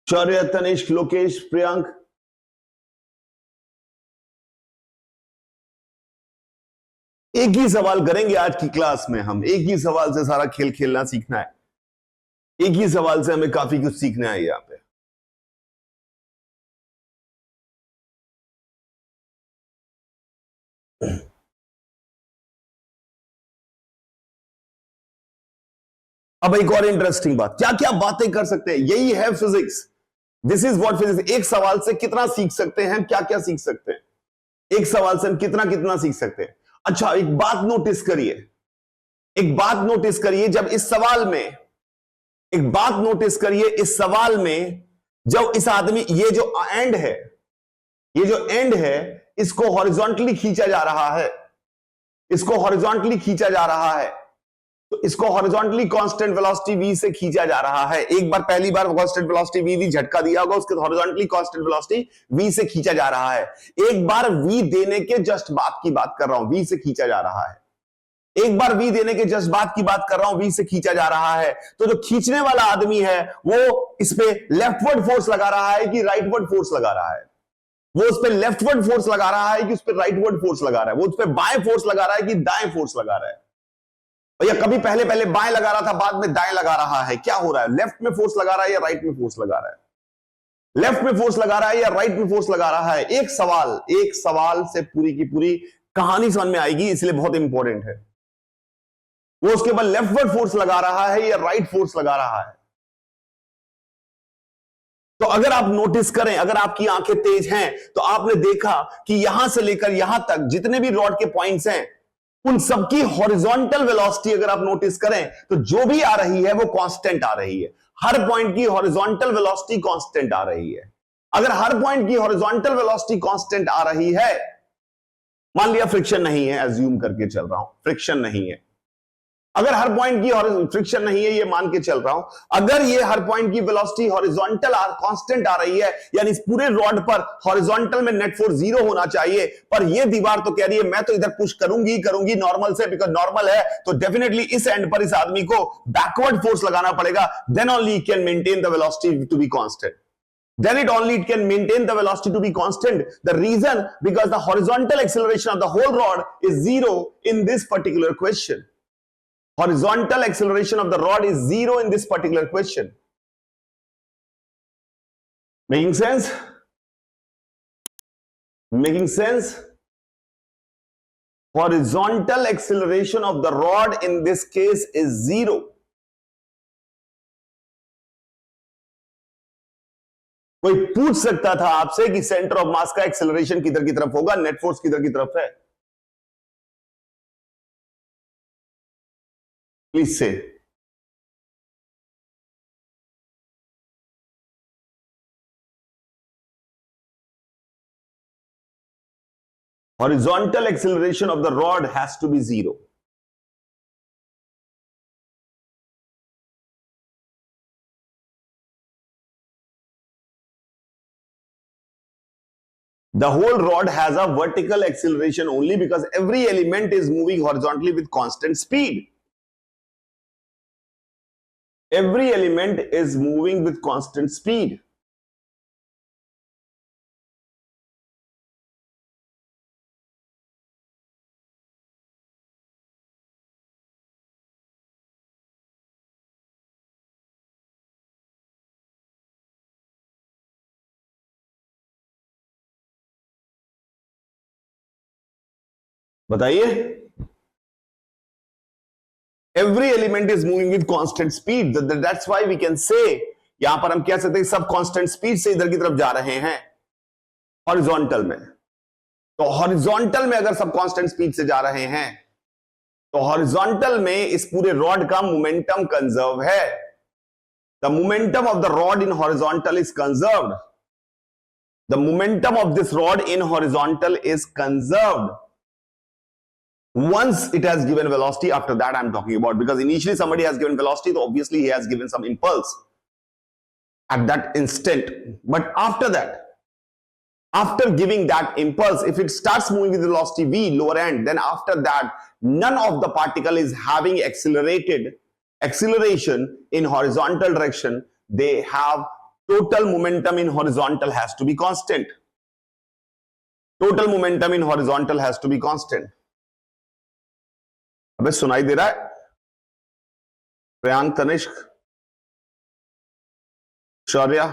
शौर्य, तनिष्क, लोकेश, प्रियांक, एक ही सवाल करेंगे आज की क्लास में हम, एक ही सवाल से सारा खेल खेलना सीखना है, एक ही सवाल से हमें काफी कुछ सीखना है यहां पे। अब एक और इंटरेस्टिंग बात, क्या क्या बातें कर सकते हैं, यही है physics, this is what physics. एक सवाल से कितना सीख सकते हैं, क्या क्या सीख सकते हैं, एक सवाल से हम कितना कितना सीख सकते हैं। अच्छा एक बात नोटिस करिए, एक बात नोटिस करिए, जब इस सवाल में, एक बात नोटिस करिए इस सवाल में, जब इस आदमी, ये जो एंड है, ये जो एंड है, इसको हॉरिजॉन्टली खींचा जा रहा है, इसको हॉरिजॉन्टली खींचा जा रहा है, तो इसको हॉरिजॉन्टली कांस्टेंट वेलोसिटी v से खींचा जा रहा है। एक बार, पहली बार कांस्टेंट वेलोसिटी v झटका दिया होगा, उसके हॉरिजॉन्टली कांस्टेंट वेलोसिटी v से खींचा जा रहा है। एक बार v देने के जस्ट बाद की बात कर रहा हूं, v से खींचा जा रहा है, एक बार v देने के जस्ट बाद की बात कर रहा हूं, v से खींचा जा रहा है। तो जो खींचने वाला आदमी है वो इस पे लेफ्टवर्ड फोर्स लगा रहा है कि राइटवर्ड फोर्स लगा रहा है, वो उस पे लेफ्टवर्ड फोर्स लगा रहा है कि उस पे राइटवर्ड फोर्स लगा रहा है, वो उस पे बाएं फोर्स लगा रहा है कि दाएं फोर्स लगा रहा है, या कभी पहले पहले बाएं लगा रहा था बाद में दाएं लगा रहा है, क्या हो रहा है, लेफ्ट में फोर्स लगा रहा है या राइट में फोर्स लगा रहा है, लेफ्ट में फोर्स लगा रहा है या राइट में फोर्स लगा रहा है। एक सवाल से पूरी की पूरी कहानी समझ में आएगी, इसलिए बहुत इंपॉर्टेंट है। वो उसके बाद लेफ्टवर्ड फोर्स लगा रहा है या राइट फोर्स लगा रहा है। तो अगर आप नोटिस करें, अगर आपकी आंखें तेज हैं, तो आपने देखा कि यहां से लेकर यहां तक जितने भी रॉड के पॉइंट्स हैं, उन सबकी हॉरिजॉन्टल वेलोसिटी अगर आप नोटिस करें तो जो भी आ रही है वो कांस्टेंट आ रही है। हर पॉइंट की हॉरिजॉन्टल वेलोसिटी कांस्टेंट आ रही है। अगर हर पॉइंट की हॉरिजॉन्टल वेलोसिटी कांस्टेंट आ रही है, मान लिया फ्रिक्शन नहीं है, एज्यूम करके चल रहा हूं फ्रिक्शन नहीं है, अगर हर पॉइंट की फ्रिक्शन नहीं है, ये मान के चल रहा हूं, अगर ये हर पॉइंट की वेलोसिटी हॉरिजॉन्टल कांस्टेंट आ रही है, यानी इस पूरे रॉड पर हॉरिजॉन्टल में नेट फोर्स 0 होना चाहिए, पर ये दीवार तो कह रही है मैं तो इधर पुश करूंगी नॉर्मल से, बिकॉज नॉर्मल है तो डेफिनेटली इस एंड पर इस आदमी को बैकवर्ड फोर्स लगाना पड़ेगा, then only it can maintain the velocity to be constant. Then it only it can maintain the velocity to be constant. The reason, because the horizontal acceleration of the whole rod is 0 in this particular question. Horizontal acceleration of the rod is 0 in this particular question. Making sense? Making sense? Horizontal acceleration of the rod in this case is 0. कोई पूछ सकता था आपसे कि centre of मास का acceleration किधर की तरफ होगा, नेट फोर्स किधर की तरफ है? प्लीज से. Horizontal acceleration of the rod has to be 0. The whole rod has a vertical acceleration only because every element is moving horizontally with constant speed. Every element is moving with constant speed. बताइए. Every element is moving with constant speed. That's why we can say, यहां पर हम कह सकते हैं सब constant speed से इधर की तरफ जा रहे हैं हॉरिजॉन्टल में. तो हॉरिजॉन्टल में अगर सब कांस्टेंट स्पीड से जा रहे हैं तो हॉरिजॉन्टल में इस पूरे रॉड का मोमेंटम कंजर्व है. The momentum of the rod in horizontal is conserved. The momentum of this rod in horizontal is conserved. Once it has given velocity, after that I'm talking about, because initially somebody has given velocity, so obviously he has given some impulse at that instant. But after that, after giving that impulse, if it starts moving with velocity v, lower end, then after that, none of the particle is having acceleration in horizontal direction. They have total momentum in horizontal has to be constant. Total momentum in horizontal has to be constant. अबे सुनाई दे रहा है? प्रियांक, तनिष्क, शौर्या,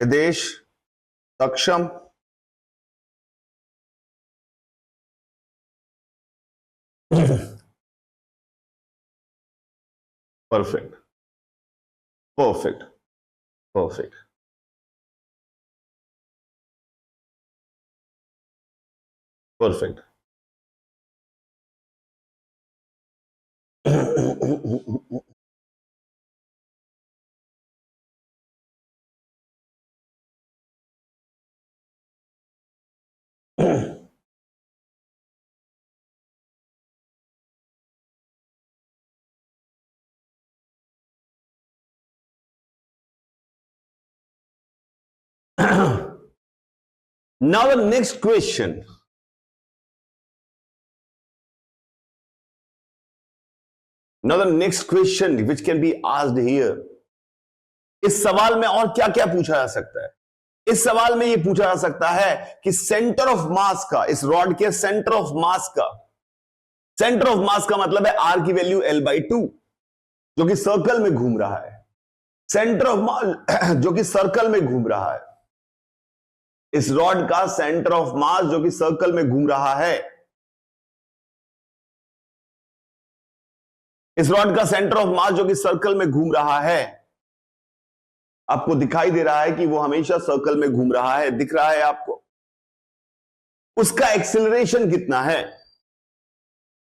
हिदेश, सक्षम, perfect perfect perfect. Perfect. Now the next question. Now the next question which can be asked here. इस सवाल में और क्या क्या पूछा जा सकता है? इस सवाल में यह पूछा जा सकता है कि सेंटर ऑफ मास का, इस रॉड के सेंटर ऑफ मास का, सेंटर ऑफ मास का मतलब है आर की वैल्यू L/2 जो कि सर्कल में घूम रहा है. सेंटर ऑफ मास जो कि सर्कल में घूम रहा है. इस रॉड का सेंटर ऑफ मास जो कि सर्कल में घूम रहा है. इस रॉड का सेंटर ऑफ मास जो कि सर्कल में घूम रहा है. आपको दिखाई दे रहा है कि वो हमेशा सर्कल में घूम रहा है, दिख रहा है आपको. उसका एक्सेलरेशन कितना है?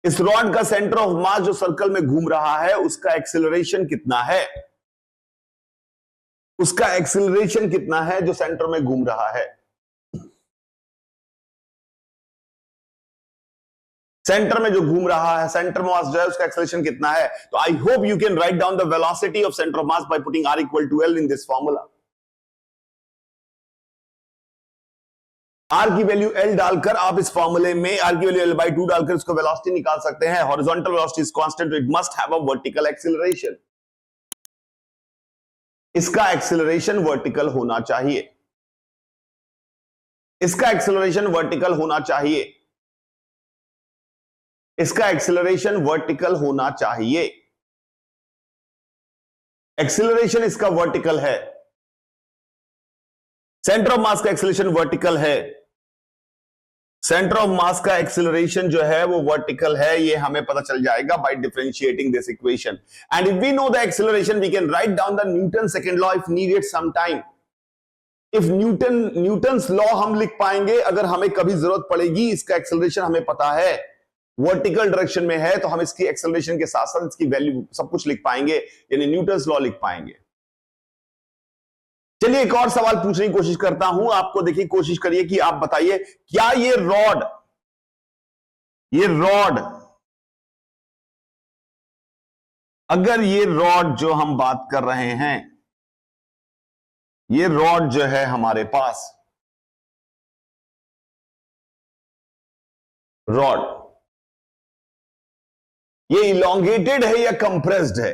इस रॉड का सेंटर ऑफ मास जो सर्कल में घूम रहा है उसका एक्सेलरेशन कितना है? उसका एक्सेलरेशन कितना है जो सेंटर में घूम रहा है? सेंटर में जो घूम रहा है, सेंटर मास जो है उसका एक्सेलरेशन कितना है। तो I hope you can write down the velocity of centre of mass by putting r equal to l in this formula. r की वैल्यू l डालकर आप इस फॉर्मूले में r की वैल्यू l/2 डालकर इसको वेलोसिटी निकाल सकते हैं। Horizontal velocity is constant, it must have a vertical acceleration. इसका एक्सीलरेशन वर्टिकल होना चाहिए, इसका एक्सीलरेशन वर्टिकल होना चाहिए, इसका एक्सीलरेशन वर्टिकल होना चाहिए। एक्सीलरेशन इसका वर्टिकल है, सेंटर ऑफ मास का एक्सीलरेशन वर्टिकल है, सेंटर ऑफ मास का एक्सीलरेशन जो है वो वर्टिकल है। ये हमें पता चल जाएगा by differentiating this equation. And if we know the acceleration we can write down the Newton second law if needed some time. If Newton's law हम लिख पाएंगे अगर हमें कभी जरूरत पड़ेगी। इसका एक्सीलरेशन हमें पता है, वर्टिकल डायरेक्शन में है, तो हम इसकी एक्सेलरेशन के साथ साथ इसकी वैल्यू सब कुछ लिख पाएंगे, यानी न्यूटन्स लॉ लिख पाएंगे। चलिए एक और सवाल पूछने की कोशिश करता हूं आपको। देखिए कोशिश करिए कि आप बताइए, क्या ये रॉड अगर ये रॉड जो हम बात कर रहे हैं, ये रॉड जो है हमारे पास, रॉड ये इलोंगेटेड है या कंप्रेस्ड है?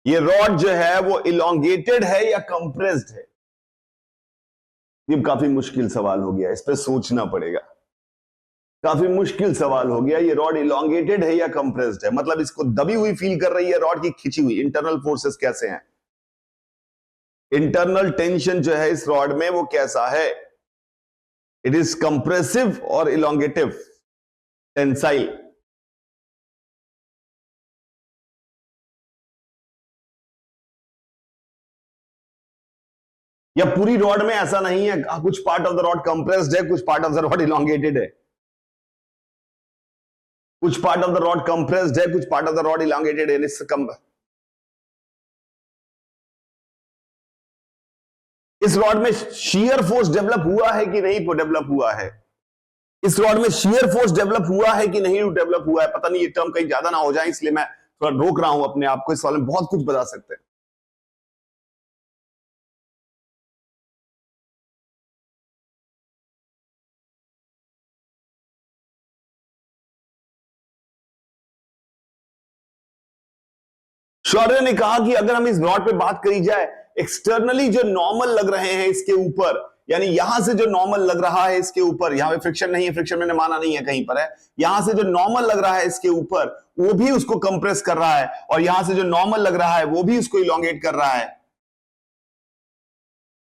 ये रॉड जो है वो इलोंगेटेड है या कंप्रेस्ड है? ये काफी मुश्किल सवाल हो गया, इस पर सोचना पड़ेगा। काफी मुश्किल सवाल हो गया। ये रॉड इलोंगेटेड है या कंप्रेस्ड है, मतलब इसको दबी हुई फील कर रही है रॉड की खिंची हुई। इंटरनल फोर्सेस कैसे हैं, इंटरनल टेंशन जो है इस रॉड में वो कैसा है? इट इज कंप्रेसिव और इलोंगेटिव, टेंसाइल। या पूरी रॉड में ऐसा नहीं है, कुछ part of the rod compressed है, कुछ part of the rod elongated है, कुछ part of the rod compressed है, कुछ part of the rod elongated है। इस रॉड में शियर फोर्स डेवलप हुआ है कि नहीं डेवलप हुआ है? इस रॉड में शियर फोर्स डेवलप हुआ है कि नहीं डेवलप हुआ है? पता नहीं ये टर्म कहीं ज्यादा ना हो जाए, इसलिए मैं थोड़ा रोक रहा हूं अपने आप को। इस सवाल में बहुत कुछ बता सकते हैं। शौर्य ने कहा कि अगर हम इस रॉड पे बात करी जाए, एक्सटर्नली जो नॉर्मल लग रहे हैं इसके ऊपर, यानी यहां से जो नॉर्मल लग रहा है इसके ऊपर, यहां पे फ्रिक्शन नहीं है, फ्रिक्शन मैंने माना नहीं है, कहीं पर है, यहां से जो नॉर्मल लग रहा है इसके ऊपर वो भी उसको कंप्रेस कर रहा है, और यहां से जो नॉर्मल लग रहा है वो भी उसको इलोंगेट कर रहा है।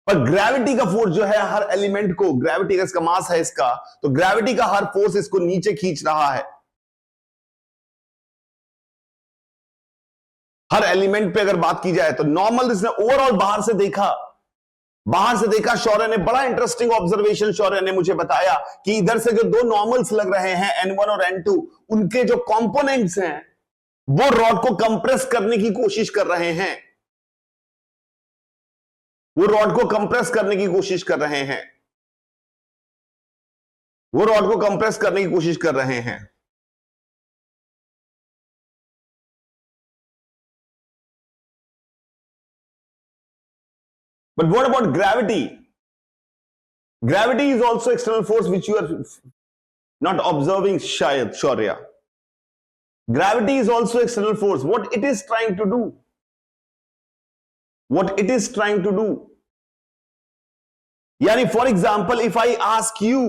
पर ग्रेविटी का फोर्स जो है हर एलिमेंट को, ग्रेविटी का इसका मास है इसका, तो ग्रेविटी का हर फोर्स इसको नीचे खींच रहा है। हर एलिमेंट पे अगर बात की जाए तो नॉर्मल इसने ओवरऑल बाहर से देखा शौर्य ने, बड़ा इंटरेस्टिंग ऑब्जर्वेशन शौर्य ने मुझे बताया कि इधर से जो दो नॉर्मल्स लग रहे हैं N1 और N2, उनके जो कंपोनेंट्स हैं वो रॉड को कंप्रेस करने की कोशिश कर रहे हैं, वो रॉड को कंप्रेस करने की कोशिश कर रहे हैं, वो रॉड को कंप्रेस करने की कोशिश कर रहे हैं। But what about gravity? Gravity is also external force which you are not observing, shayad, Shaurya. Gravity is also external force. What it is trying to do? What it is trying to do? Yani, for example, if I ask you,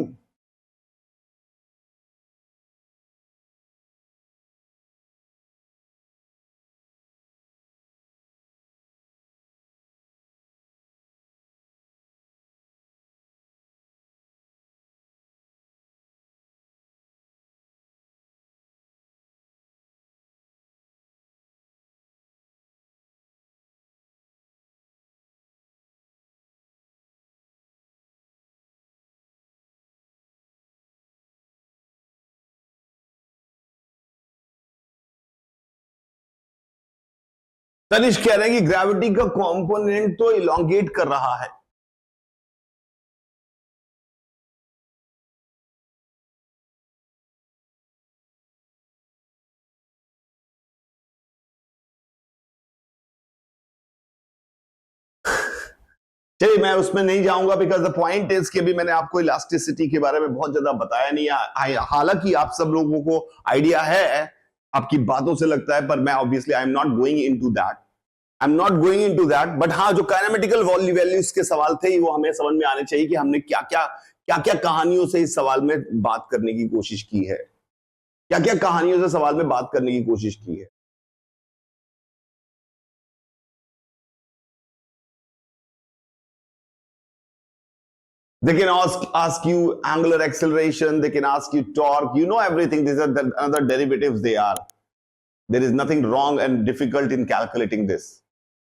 Tanish कह रहे हैं कि gravity का component तो elongate कर रहा है। चलिए मैं उसमें नहीं जाऊंगा बिकॉज द पॉइंट इज कि भी मैंने आपको इलास्टिसिटी के बारे में बहुत ज्यादा बताया नहीं है, हालांकि आप सब लोगों को आइडिया है, आपकी बातों से लगता है, पर मैं obviously I am not going into that, I am not going into that. But हाँ, जो काइनेमेटिकल वैल्यूज के सवाल थे वो हमें समझ में आने चाहिए कि हमने क्या क्या कहानियों से इस सवाल में बात करने की कोशिश की है, क्या क्या कहानियों से सवाल में बात करने की कोशिश की है। They can ask you angular acceleration, they can ask you torque, you know everything. These are the other derivatives they are. There is nothing wrong and difficult in calculating this.